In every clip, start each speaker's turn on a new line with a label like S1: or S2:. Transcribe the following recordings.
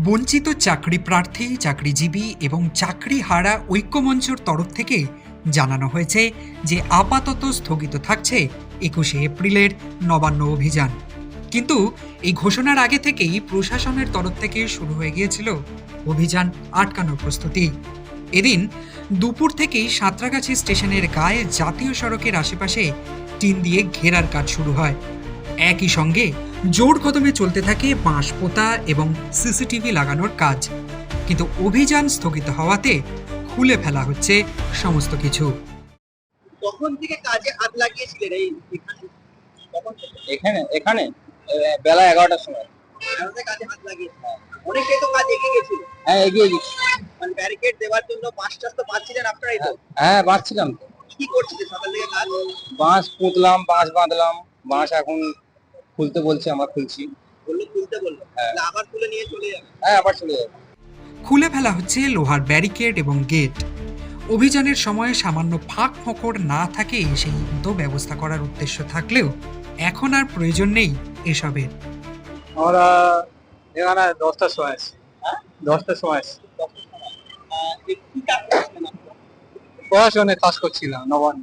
S1: বঞ্চিত চাকরি প্রার্থী, চাকরিজীবী এবং চাকরিহারা ঐক্যমঞ্চের তরফ থেকে জানানো হয়েছে যে আপাতত স্থগিত থাকছে ২১শে এপ্রিলের নবান্ন অভিযান। কিন্তু এই ঘোষণার আগে থেকেই প্রশাসনের তরফ থেকে শুরু হয়ে গিয়েছিল অভিযান আটকানোর প্রস্তুতি। এদিন দুপুর থেকেই সাঁতরাগাছি স্টেশনের গায়ে জাতীয় সড়কের আশেপাশে টিন দিয়ে ঘেরার কাজ শুরু হয়। একই সঙ্গে জোর কদমে চলতে থাকে বাঁশ পোতা এবং সিসিটিভি লাগানোর কাজ। কিন্তু অভিযান স্থগিত হওয়াতে খুলে ফেলা হচ্ছে সমস্ত কিছু।
S2: কখন থেকে কাজে হাত লাগিয়েছিলেন
S3: এখানে এখানে বেলা 11টার সময়।
S2: কাজে হাত লাগিয়েছিলেন? অনেকটাই তো কাজ এগিয়ে গেছিল।
S3: হ্যাঁ, এগিয়ে গেছি।
S2: মানে ব্যারিকেড দেওয়ার জন্য বাঁশ টাস তো পাচ্ছিলেন আপনারাই তো?
S3: হ্যাঁ, বাঁধছিলাম তো।
S2: কি করছিলেন সকাল থেকে কাজ?
S3: বাঁশ পুঁতলাম, বাঁশ বাঁধলাম। বাঁশ এখন খুলতে বলছে, আমরা খুলছি।
S2: খুলতে বললো?
S3: হ্যাঁ।
S2: আবার খুলে নিয়ে চলে যাবে?
S3: হ্যাঁ, আবার চলে যাবে।
S1: খুলে ফেলা হচ্ছে লোহার ব্যারিকেড এবং গেট। অভিযানের সময় সামান্য ফাঁক ফোকর না থাকে সেই মতো ব্যবস্থা করার উদ্দেশ্য থাকলেও এখন আর প্রয়োজন নেই এসবের।
S3: আমরা এখানে 10টার সময় আসছি। 10টার সময় আসছি।
S2: কি কাজ করছিলেন আপনারা?
S3: প্রশাসনে কাজ করছিলাম নবান্ন।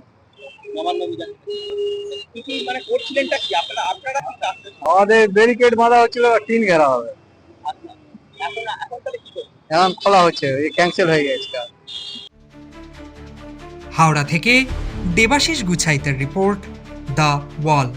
S2: নবান্ন অভিযান কি মানে করছিলেনটা কি আপনারা কি কাজ করছেন?
S3: আমাদের ব্যারিকেড বাঁধা হচ্ছিল, টিন ঘেরা হবে।
S2: আচ্ছা, এখন তাহলে কি করছেন?
S3: এখন খোলা হচ্ছে, ক্যান্সেল হয়ে গেছে।
S1: হাওড়া থেকে দেবাশিস গুছাইতের রিপোর্ট, দ্য ওয়াল।